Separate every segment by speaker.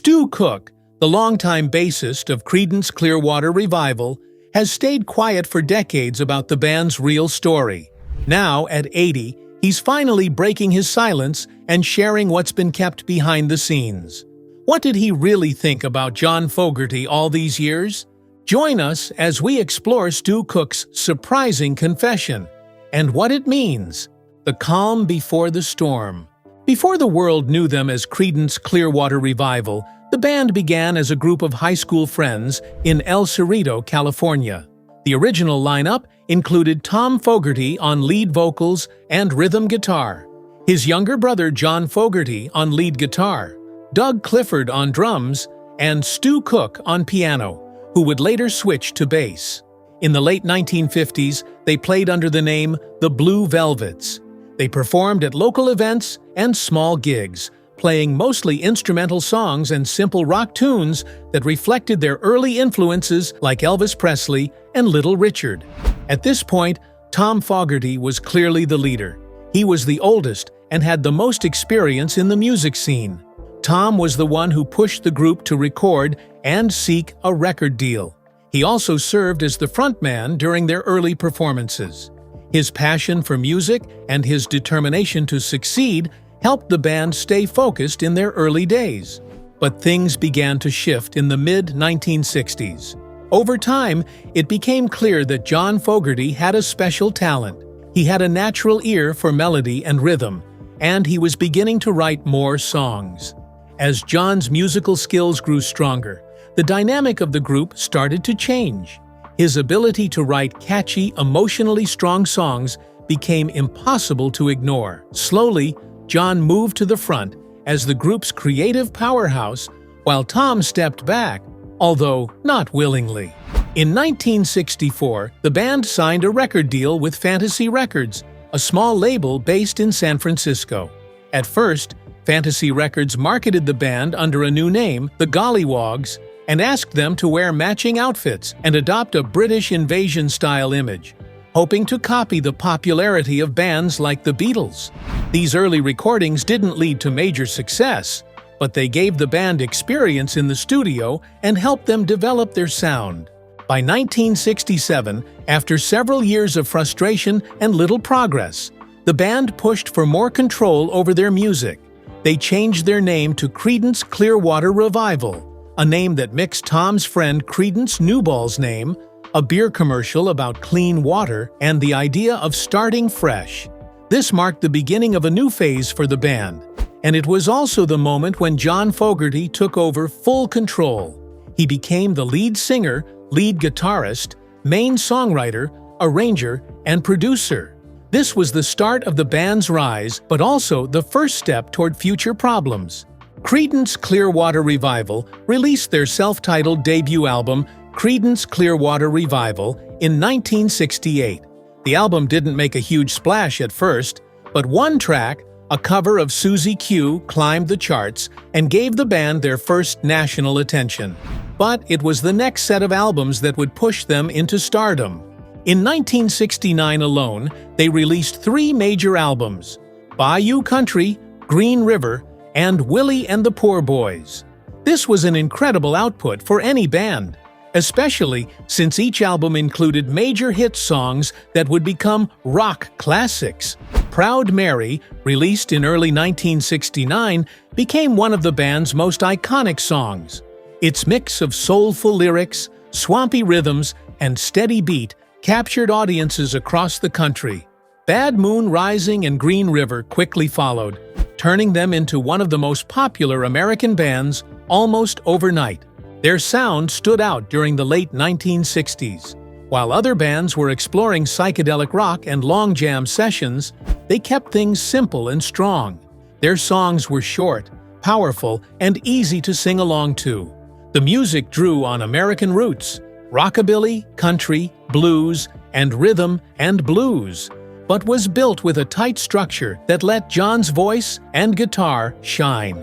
Speaker 1: Stu Cook, the longtime bassist of Creedence Clearwater Revival, has stayed quiet for decades about the band's real story. Now, at 80, he's finally breaking his silence and sharing what's been kept behind the scenes. What did he really think about John Fogerty all these years? Join us as we explore Stu Cook's surprising confession and what it means: the calm before the storm. Before the world knew them as Creedence Clearwater Revival, the band began as a group of high school friends in El Cerrito, California. The original lineup included Tom Fogerty on lead vocals and rhythm guitar, his younger brother John Fogerty on lead guitar, Doug Clifford on drums, and Stu Cook on piano, who would later switch to bass. In the late 1950s, they played under the name The Blue Velvets. They performed at local events and small gigs, playing mostly instrumental songs and simple rock tunes that reflected their early influences like Elvis Presley and Little Richard. At this point, Tom Fogerty was clearly the leader. He was the oldest and had the most experience in the music scene. Tom was the one who pushed the group to record and seek a record deal. He also served as the frontman during their early performances. His passion for music and his determination to succeed helped the band stay focused in their early days. But things began to shift in the mid-1960s. Over time, it became clear that John Fogerty had a special talent. He had a natural ear for melody and rhythm, and he was beginning to write more songs. As John's musical skills grew stronger, the dynamic of the group started to change. His ability to write catchy, emotionally strong songs became impossible to ignore. Slowly, John moved to the front as the group's creative powerhouse, while Tom stepped back, although not willingly. In 1964, the band signed a record deal with Fantasy Records, a small label based in San Francisco. At first, Fantasy Records marketed the band under a new name, the Gollywogs, and asked them to wear matching outfits and adopt a British invasion-style image, hoping to copy the popularity of bands like the Beatles. These early recordings didn't lead to major success, but they gave the band experience in the studio and helped them develop their sound. By 1967, after several years of frustration and little progress, the band pushed for more control over their music. They changed their name to Creedence Clearwater Revival, a name that mixed Tom's friend Creedence Newball's name, a beer commercial about clean water, and the idea of starting fresh. This marked the beginning of a new phase for the band, and it was also the moment when John Fogerty took over full control. He became the lead singer, lead guitarist, main songwriter, arranger, and producer. This was the start of the band's rise, but also the first step toward future problems. Creedence Clearwater Revival released their self-titled debut album, Creedence Clearwater Revival, in 1968. The album didn't make a huge splash at first, but one track, a cover of Susie Q, climbed the charts and gave the band their first national attention. But it was the next set of albums that would push them into stardom. In 1969 alone, they released 3 major albums: Bayou Country, Green River, and Willie and the Poor Boys. This was an incredible output for any band, especially since each album included major hit songs that would become rock classics. Proud Mary, released in early 1969, became one of the band's most iconic songs. Its mix of soulful lyrics, swampy rhythms, and steady beat captured audiences across the country. Bad Moon Rising and Green River quickly followed, turning them into one of the most popular American bands almost overnight. Their sound stood out during the late 1960s. While other bands were exploring psychedelic rock and long jam sessions, they kept things simple and strong. Their songs were short, powerful, and easy to sing along to. The music drew on American roots, rockabilly, country, blues, and rhythm and blues, but was built with a tight structure that let John's voice and guitar shine.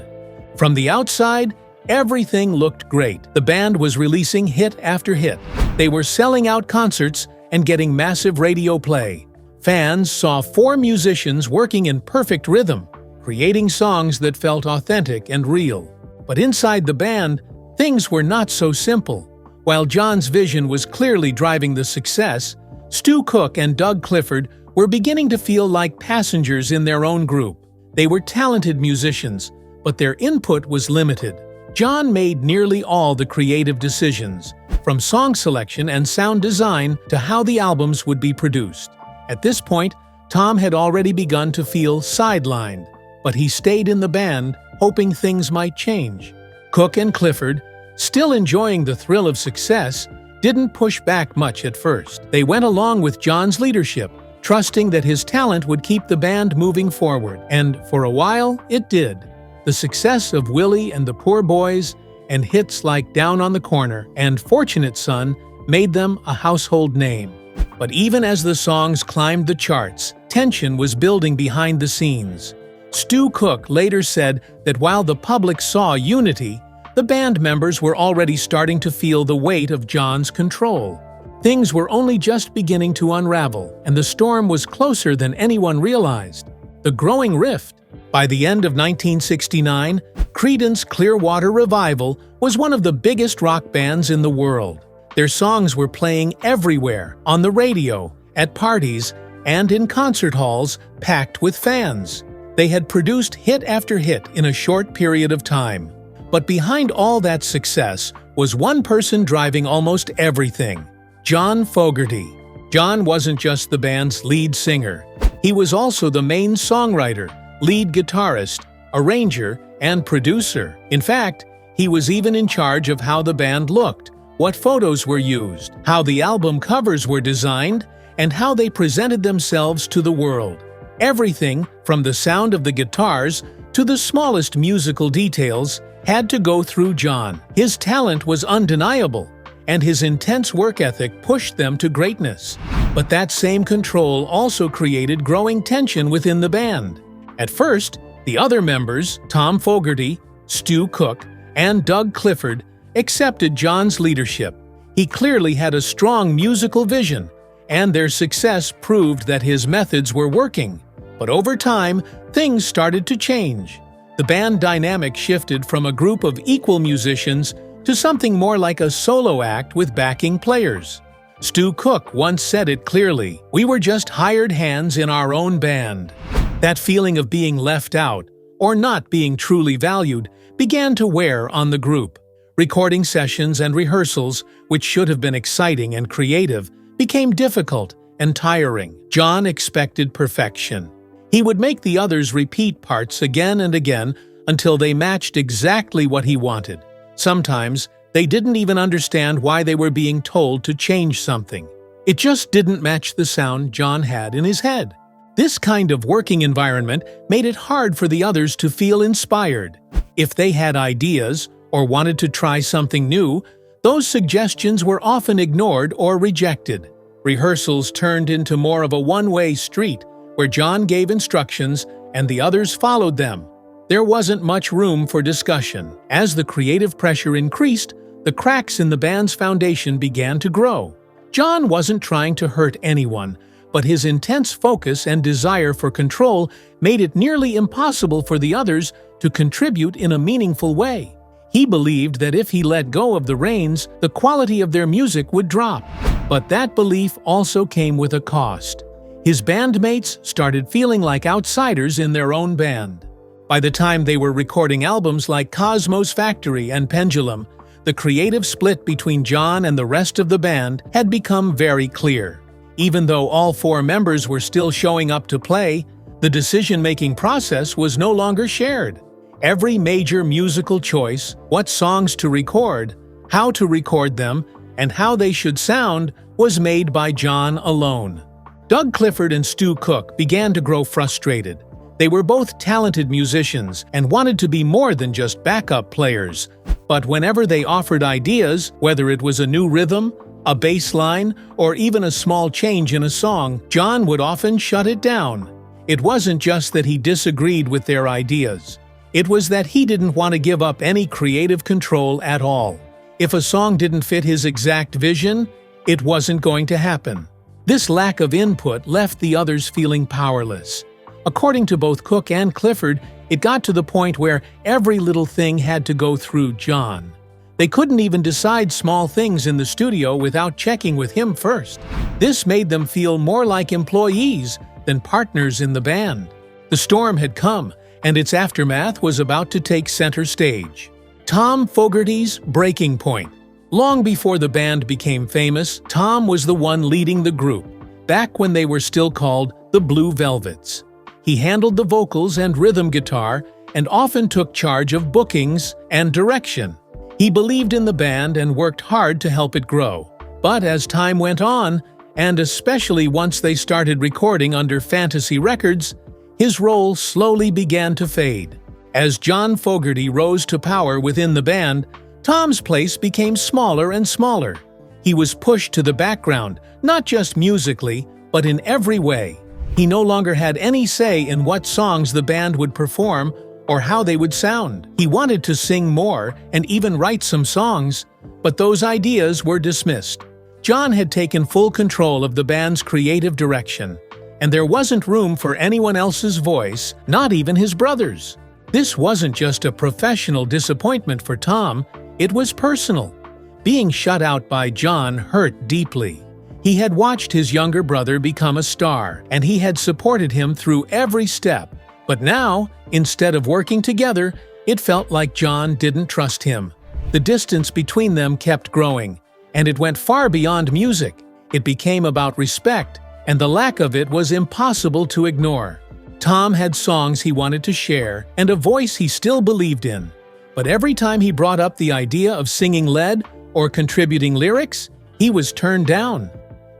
Speaker 1: From the outside, everything looked great. The band was releasing hit after hit. They were selling out concerts and getting massive radio play. Fans saw 4 musicians working in perfect rhythm, creating songs that felt authentic and real. But inside the band, things were not so simple. While John's vision was clearly driving the success, Stu Cook and Doug Clifford were beginning to feel like passengers in their own group. They were talented musicians, but their input was limited. John made nearly all the creative decisions, from song selection and sound design to how the albums would be produced. At this point, Tom had already begun to feel sidelined, but he stayed in the band, hoping things might change. Cook and Clifford, still enjoying the thrill of success, didn't push back much at first. They went along with John's leadership, trusting that his talent would keep the band moving forward. And for a while, it did. The success of Willie and the Poor Boys and hits like Down on the Corner and Fortunate Son made them a household name. But even as the songs climbed the charts, tension was building behind the scenes. Stu Cook later said that while the public saw unity, the band members were already starting to feel the weight of John's control. Things were only just beginning to unravel, and the storm was closer than anyone realized. The growing rift. By the end of 1969, Creedence Clearwater Revival was one of the biggest rock bands in the world. Their songs were playing everywhere, on the radio, at parties, and in concert halls packed with fans. They had produced hit after hit in a short period of time. But behind all that success was one person driving almost everything: John Fogerty. John wasn't just the band's lead singer. He was also the main songwriter, lead guitarist, arranger, and producer. In fact, he was even in charge of how the band looked, what photos were used, how the album covers were designed, and how they presented themselves to the world. Everything, from the sound of the guitars to the smallest musical details, had to go through John. His talent was undeniable, and his intense work ethic pushed them to greatness. But that same control also created growing tension within the band. At first, the other members, Tom Fogerty, Stu Cook, and Doug Clifford, accepted John's leadership. He clearly had a strong musical vision, and their success proved that his methods were working. But over time, things started to change. The band dynamic shifted from a group of equal musicians to something more like a solo act with backing players. Stu Cook once said it clearly, "We were just hired hands in our own band." That feeling of being left out, or not being truly valued, began to wear on the group. Recording sessions and rehearsals, which should have been exciting and creative, became difficult and tiring. John expected perfection. He would make the others repeat parts again and again until they matched exactly what he wanted. Sometimes, they didn't even understand why they were being told to change something. It just didn't match the sound John had in his head. This kind of working environment made it hard for the others to feel inspired. If they had ideas or wanted to try something new, those suggestions were often ignored or rejected. Rehearsals turned into more of a one-way street, where John gave instructions and the others followed them. There wasn't much room for discussion. As the creative pressure increased, the cracks in the band's foundation began to grow. John wasn't trying to hurt anyone, but his intense focus and desire for control made it nearly impossible for the others to contribute in a meaningful way. He believed that if he let go of the reins, the quality of their music would drop. But that belief also came with a cost. His bandmates started feeling like outsiders in their own band. By the time they were recording albums like Cosmo's Factory and Pendulum, the creative split between John and the rest of the band had become very clear. Even though all four members were still showing up to play, the decision-making process was no longer shared. Every major musical choice, what songs to record, how to record them, and how they should sound, was made by John alone. Doug Clifford and Stu Cook began to grow frustrated. They were both talented musicians and wanted to be more than just backup players. But whenever they offered ideas, whether it was a new rhythm, a bass line, or even a small change in a song, John would often shut it down. It wasn't just that he disagreed with their ideas. It was that he didn't want to give up any creative control at all. If a song didn't fit his exact vision, it wasn't going to happen. This lack of input left the others feeling powerless. According to both Cook and Clifford, it got to the point where every little thing had to go through John. They couldn't even decide small things in the studio without checking with him first. This made them feel more like employees than partners in the band. The storm had come, and its aftermath was about to take center stage. Tom Fogerty's breaking point. Long before the band became famous, Tom was the one leading the group, back when they were still called the Blue Velvets. He handled the vocals and rhythm guitar and often took charge of bookings and direction. He believed in the band and worked hard to help it grow. But as time went on, and especially once they started recording under Fantasy Records, his role slowly began to fade. As John Fogerty rose to power within the band, Tom's place became smaller and smaller. He was pushed to the background, not just musically, but in every way. He no longer had any say in what songs the band would perform or how they would sound. He wanted to sing more and even write some songs, but those ideas were dismissed. John had taken full control of the band's creative direction, and there wasn't room for anyone else's voice, not even his brother's. This wasn't just a professional disappointment for Tom, it was personal. Being shut out by John hurt deeply. He had watched his younger brother become a star, and he had supported him through every step. But now, instead of working together, it felt like John didn't trust him. The distance between them kept growing, and it went far beyond music. It became about respect, and the lack of it was impossible to ignore. Tom had songs he wanted to share and a voice he still believed in. But every time he brought up the idea of singing lead or contributing lyrics, he was turned down.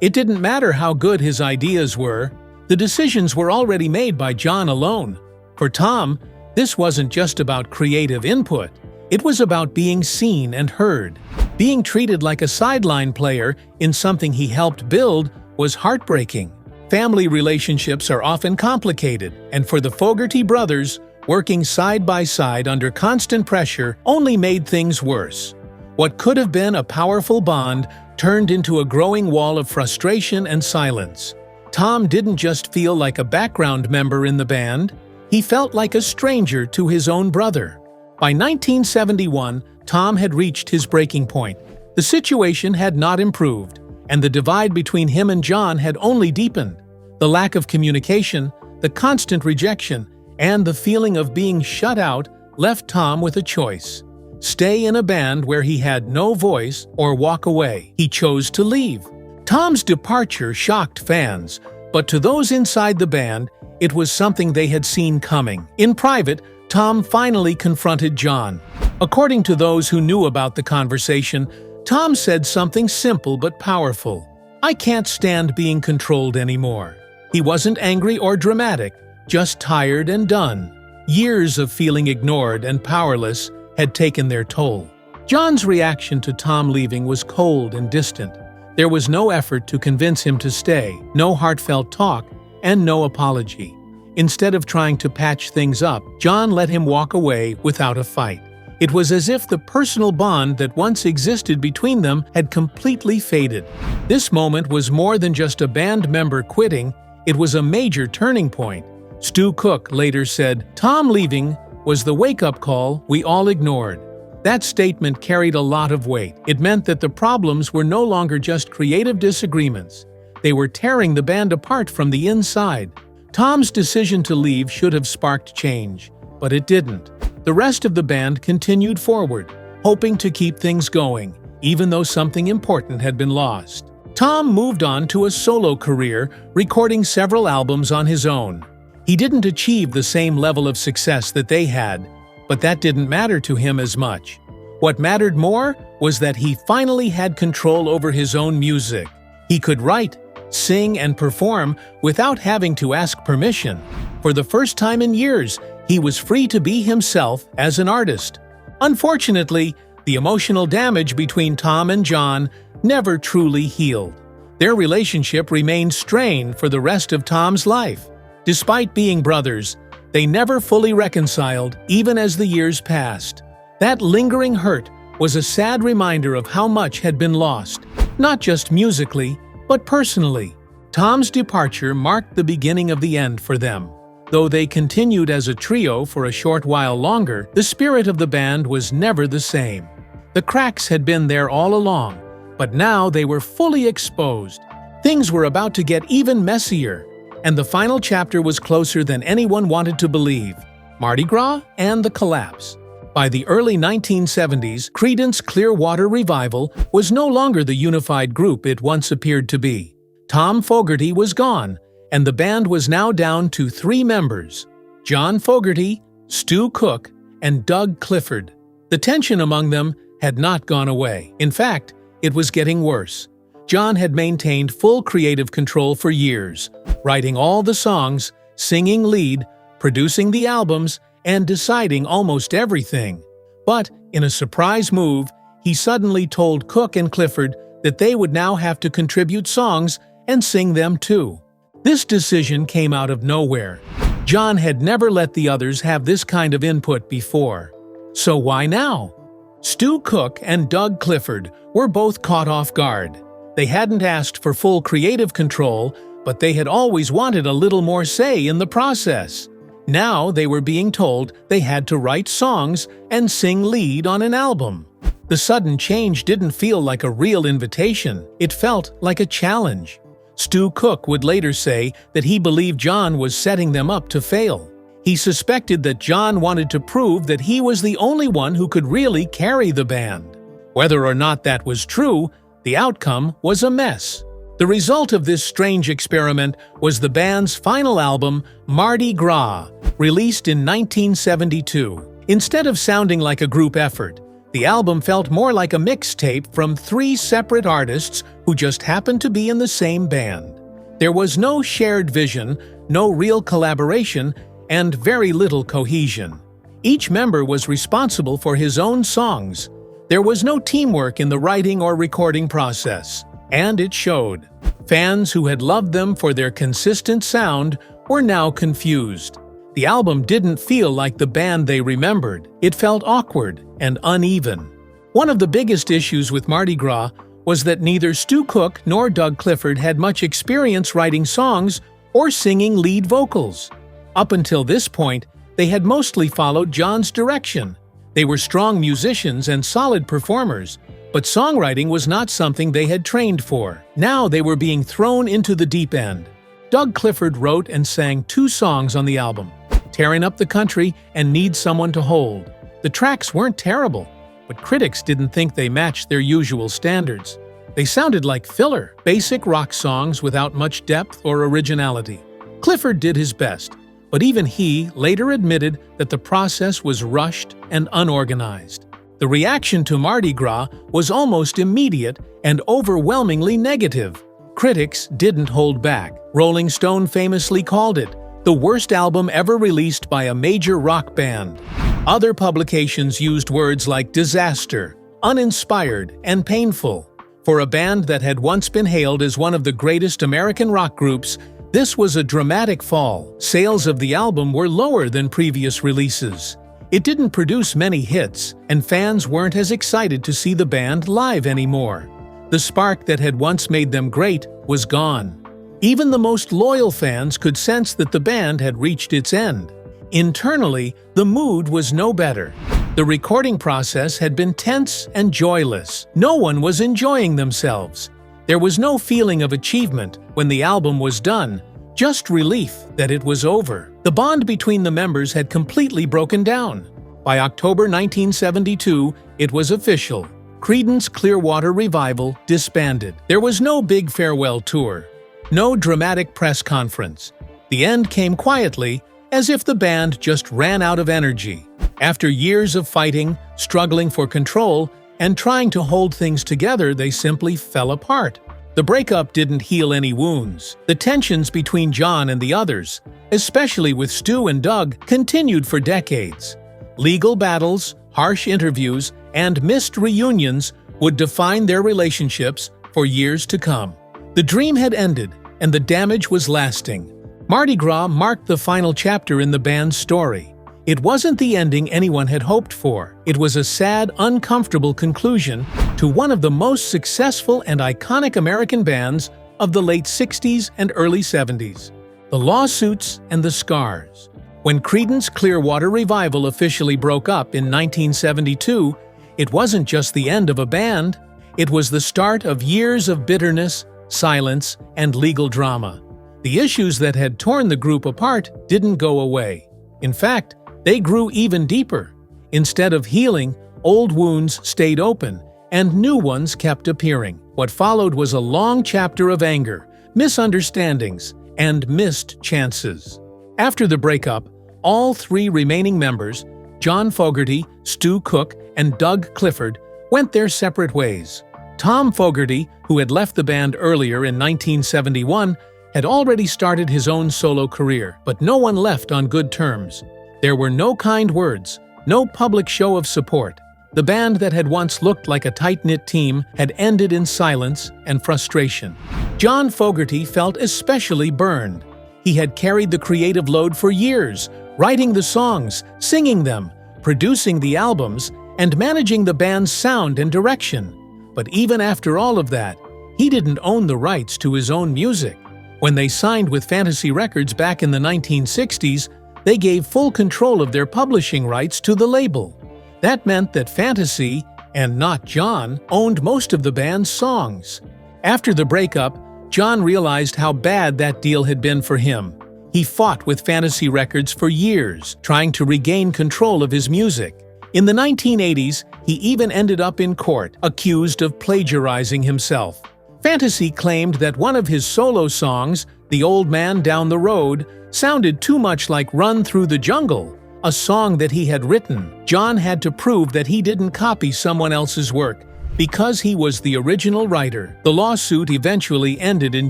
Speaker 1: It didn't matter how good his ideas were. The decisions were already made by John alone. For Tom, this wasn't just about creative input. It was about being seen and heard. Being treated like a sideline player in something he helped build was heartbreaking. Family relationships are often complicated, and for the Fogerty brothers, working side by side under constant pressure only made things worse. What could have been a powerful bond turned into a growing wall of frustration and silence. Tom didn't just feel like a background member in the band, he felt like a stranger to his own brother. By 1971, Tom had reached his breaking point. The situation had not improved, and the divide between him and John had only deepened. The lack of communication, the constant rejection, and the feeling of being shut out left Tom with a choice: stay in a band where he had no voice or walk away. He chose to leave. Tom's departure shocked fans, but to those inside the band, it was something they had seen coming. In private, Tom finally confronted John. According to those who knew about the conversation, Tom said something simple but powerful: "I can't stand being controlled anymore." He wasn't angry or dramatic, just tired and done. Years of feeling ignored and powerless had taken their toll. John's reaction to Tom leaving was cold and distant. There was no effort to convince him to stay, no heartfelt talk, and no apology. Instead of trying to patch things up, John let him walk away without a fight. It was as if the personal bond that once existed between them had completely faded. This moment was more than just a band member quitting, it was a major turning point. Stu Cook later said, "Tom leaving was the wake-up call we all ignored." That statement carried a lot of weight. It meant that the problems were no longer just creative disagreements. They were tearing the band apart from the inside. Tom's decision to leave should have sparked change, but it didn't. The rest of the band continued forward, hoping to keep things going, even though something important had been lost. Tom moved on to a solo career, recording several albums on his own. He didn't achieve the same level of success that they had, but that didn't matter to him as much. What mattered more was that he finally had control over his own music. He could write, sing, and perform without having to ask permission. For the first time in years, he was free to be himself as an artist. Unfortunately, the emotional damage between Tom and John never truly healed. Their relationship remained strained for the rest of Tom's life. Despite being brothers, they never fully reconciled, even as the years passed. That lingering hurt was a sad reminder of how much had been lost, not just musically, but personally. Tom's departure marked the beginning of the end for them. Though they continued as a trio for a short while longer, the spirit of the band was never the same. The cracks had been there all along, but now they were fully exposed. Things were about to get even messier, and the final chapter was closer than anyone wanted to believe: Mardi Gras and the collapse. By the early 1970s, Creedence Clearwater Revival was no longer the unified group it once appeared to be. Tom Fogerty was gone, and the band was now down to 3 members: John Fogerty, Stu Cook, and Doug Clifford. The tension among them had not gone away. In fact, it was getting worse. John had maintained full creative control for years, writing all the songs, singing lead, producing the albums, and deciding almost everything. But, in a surprise move, he suddenly told Cook and Clifford that they would now have to contribute songs and sing them too. This decision came out of nowhere. John had never let the others have this kind of input before. So why now? Stu Cook and Doug Clifford were both caught off guard. They hadn't asked for full creative control, but they had always wanted a little more say in the process. Now they were being told they had to write songs and sing lead on an album. The sudden change didn't feel like a real invitation. It felt like a challenge. Stu Cook would later say that he believed John was setting them up to fail. He suspected that John wanted to prove that he was the only one who could really carry the band. Whether or not that was true, the outcome was a mess. The result of this strange experiment was the band's final album, Mardi Gras, released in 1972. Instead of sounding like a group effort, the album felt more like a mixtape from 3 separate artists who just happened to be in the same band. There was no shared vision, no real collaboration, and very little cohesion. Each member was responsible for his own songs. There was no teamwork in the writing or recording process, and it showed. Fans who had loved them for their consistent sound were now confused. The album didn't feel like the band they remembered. It felt awkward and uneven. One of the biggest issues with Mardi Gras was that neither Stu Cook nor Doug Clifford had much experience writing songs or singing lead vocals. Up until this point, they had mostly followed John's direction. They were strong musicians and solid performers, but songwriting was not something they had trained for. Now they were being thrown into the deep end. Doug Clifford wrote and sang 2 songs on the album, Tearing Up the Country and Need Someone to Hold. The tracks weren't terrible, but critics didn't think they matched their usual standards. They sounded like filler, basic rock songs without much depth or originality. Clifford did his best, but even he later admitted that the process was rushed and unorganized. The reaction to Mardi Gras was almost immediate and overwhelmingly negative. Critics didn't hold back. Rolling Stone famously called it the worst album ever released by a major rock band. Other publications used words like disaster, uninspired, and painful. For a band that had once been hailed as one of the greatest American rock groups, this was a dramatic fall. Sales of the album were lower than previous releases. It didn't produce many hits, and fans weren't as excited to see the band live anymore. The spark that had once made them great was gone. Even the most loyal fans could sense that the band had reached its end. Internally, the mood was no better. The recording process had been tense and joyless. No one was enjoying themselves. There was no feeling of achievement when the album was done, just relief that it was over. The bond between the members had completely broken down. By October 1972, it was official. Creedence Clearwater Revival disbanded. There was no big farewell tour, no dramatic press conference. The end came quietly, as if the band just ran out of energy. After years of fighting, struggling for control, and trying to hold things together, they simply fell apart. The breakup didn't heal any wounds. The tensions between John and the others, especially with Stu and Doug, continued for decades. Legal battles, harsh interviews, and missed reunions would define their relationships for years to come. The dream had ended, and the damage was lasting. Mardi Gras marked the final chapter in the band's story. It wasn't the ending anyone had hoped for. It was a sad, uncomfortable conclusion to one of the most successful and iconic American bands of the late 60s and early 70s. The lawsuits and the scars. When Creedence Clearwater Revival officially broke up in 1972, it wasn't just the end of a band, it was the start of years of bitterness, silence, and legal drama. The issues that had torn the group apart didn't go away. In fact, they grew even deeper. Instead of healing, old wounds stayed open, and new ones kept appearing. What followed was a long chapter of anger, misunderstandings, and missed chances. After the breakup, all three remaining members, John Fogerty, Stu Cook, and Doug Clifford, went their separate ways. Tom Fogerty, who had left the band earlier in 1971, had already started his own solo career, but no one left on good terms. There were no kind words, no public show of support. The band that had once looked like a tight-knit team had ended in silence and frustration. John Fogerty felt especially burned. He had carried the creative load for years, writing the songs, singing them, producing the albums, and managing the band's sound and direction. But even after all of that, he didn't own the rights to his own music. When they signed with Fantasy Records back in the 1960s, they gave full control of their publishing rights to the label. That meant that Fantasy, and not John, owned most of the band's songs. After the breakup, John realized how bad that deal had been for him. He fought with Fantasy Records for years, trying to regain control of his music. In the 1980s, he even ended up in court, accused of plagiarizing himself. Fantasy claimed that one of his solo songs, The Old Man Down the Road, sounded too much like Run Through the Jungle, a song that he had written. John had to prove that he didn't copy someone else's work, because he was the original writer. The lawsuit eventually ended in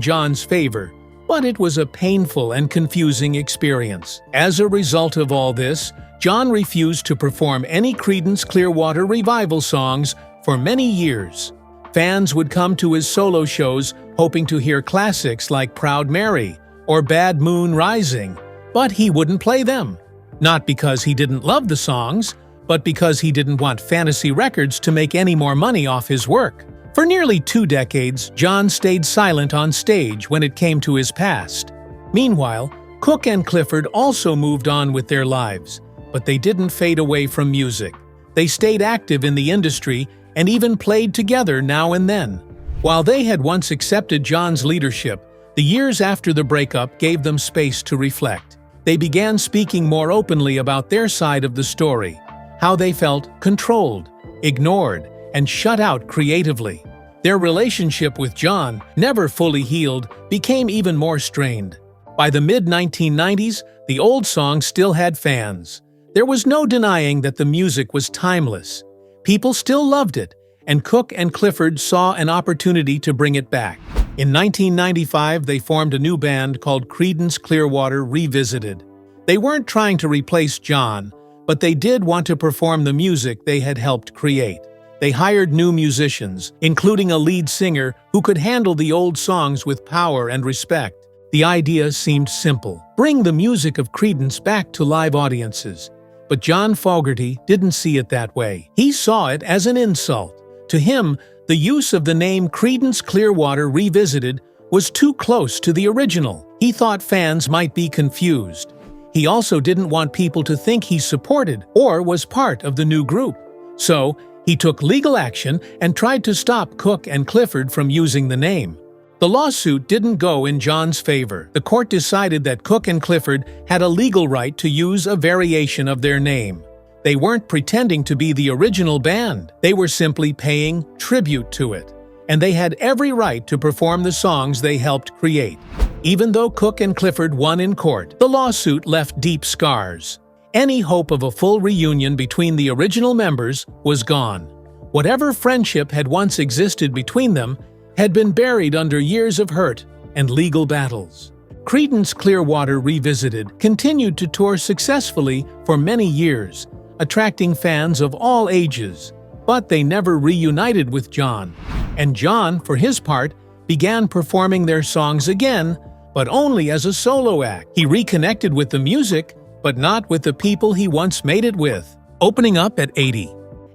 Speaker 1: John's favor, but it was a painful and confusing experience. As a result of all this, John refused to perform any Creedence Clearwater Revival songs for many years. Fans would come to his solo shows hoping to hear classics like Proud Mary or Bad Moon Rising, but he wouldn't play them. Not because he didn't love the songs, but because he didn't want Fantasy Records to make any more money off his work. For nearly 2 decades, John stayed silent on stage when it came to his past. Meanwhile, Cook and Clifford also moved on with their lives, but they didn't fade away from music. They stayed active in the industry and even played together now and then. While they had once accepted John's leadership, the years after the breakup gave them space to reflect. They began speaking more openly about their side of the story, how they felt controlled, ignored, and shut out creatively. Their relationship with John, never fully healed, became even more strained. By the mid-1990s, the old song still had fans. There was no denying that the music was timeless. People still loved it, and Cook and Clifford saw an opportunity to bring it back. In 1995, they formed a new band called Creedence Clearwater Revisited. They weren't trying to replace John, but they did want to perform the music they had helped create. They hired new musicians, including a lead singer who could handle the old songs with power and respect. The idea seemed simple: bring the music of Creedence back to live audiences. But John Fogerty didn't see it that way. He saw it as an insult. To him, the use of the name Creedence Clearwater Revisited was too close to the original. He thought fans might be confused. He also didn't want people to think he supported or was part of the new group. So, he took legal action and tried to stop Cook and Clifford from using the name. The lawsuit didn't go in John's favor. The court decided that Cook and Clifford had a legal right to use a variation of their name. They weren't pretending to be the original band. They were simply paying tribute to it. And they had every right to perform the songs they helped create. Even though Cook and Clifford won in court, the lawsuit left deep scars. Any hope of a full reunion between the original members was gone. Whatever friendship had once existed between them had been buried under years of hurt and legal battles. Creedence Clearwater Revisited continued to tour successfully for many years, attracting fans of all ages, but they never reunited with John. And John, for his part, began performing their songs again, but only as a solo act. He reconnected with the music, but not with the people he once made it with, opening up at 80.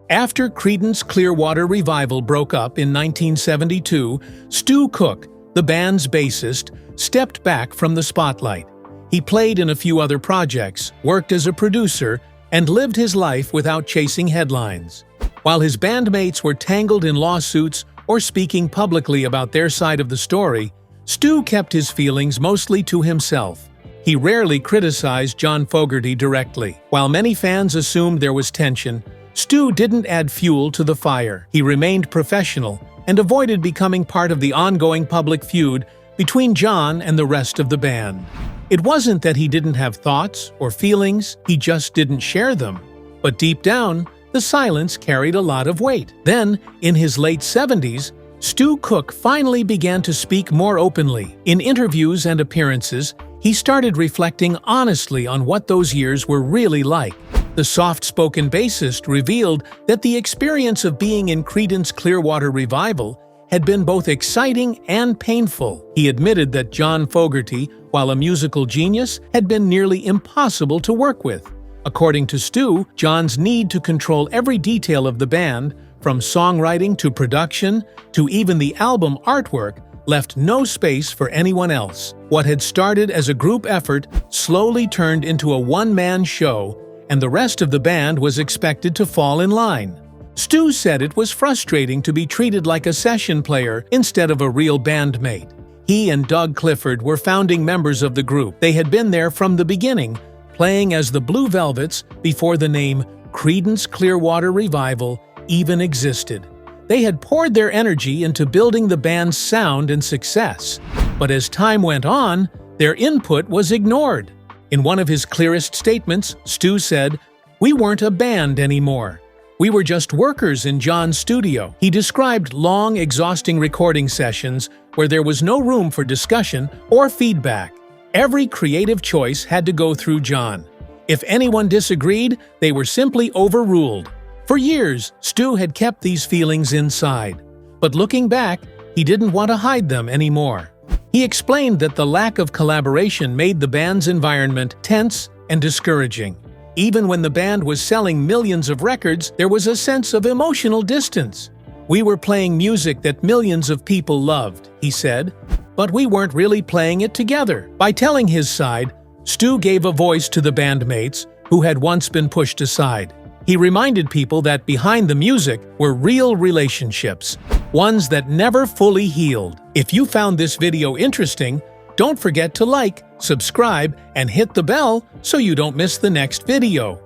Speaker 1: After Creedence Clearwater Revival broke up in 1972, Stu Cook, the band's bassist, stepped back from the spotlight. He played in a few other projects, worked as a producer, and lived his life without chasing headlines. While his bandmates were tangled in lawsuits or speaking publicly about their side of the story, Stu kept his feelings mostly to himself. He rarely criticized John Fogerty directly. While many fans assumed there was tension, Stu didn't add fuel to the fire. He remained professional and avoided becoming part of the ongoing public feud between John and the rest of the band. It wasn't that he didn't have thoughts or feelings, he just didn't share them. But deep down, the silence carried a lot of weight. Then, in his late 70s, Stu Cook finally began to speak more openly. In interviews and appearances, he started reflecting honestly on what those years were really like. The soft-spoken bassist revealed that the experience of being in Creedence Clearwater Revival had been both exciting and painful. He admitted that John Fogerty, while a musical genius, had been nearly impossible to work with. According to Stu, John's need to control every detail of the band, from songwriting to production to even the album artwork, left no space for anyone else. What had started as a group effort slowly turned into a one-man show, and the rest of the band was expected to fall in line. Stu said it was frustrating to be treated like a session player instead of a real bandmate. He and Doug Clifford were founding members of the group. They had been there from the beginning, playing as the Blue Velvets before the name Creedence Clearwater Revival even existed. They had poured their energy into building the band's sound and success. But as time went on, their input was ignored. In one of his clearest statements, Stu said, "We weren't a band anymore. We were just workers in John's studio." He described long, exhausting recording sessions where there was no room for discussion or feedback. Every creative choice had to go through John. If anyone disagreed, they were simply overruled. For years, Stu had kept these feelings inside. But looking back, he didn't want to hide them anymore. He explained that the lack of collaboration made the band's environment tense and discouraging. Even when the band was selling millions of records, there was a sense of emotional distance. "We were playing music that millions of people loved," he said, "but we weren't really playing it together." By telling his side, Stu gave a voice to the bandmates who had once been pushed aside. He reminded people that behind the music were real relationships, ones that never fully healed. If you found this video interesting, don't forget to like, subscribe, and hit the bell so you don't miss the next video.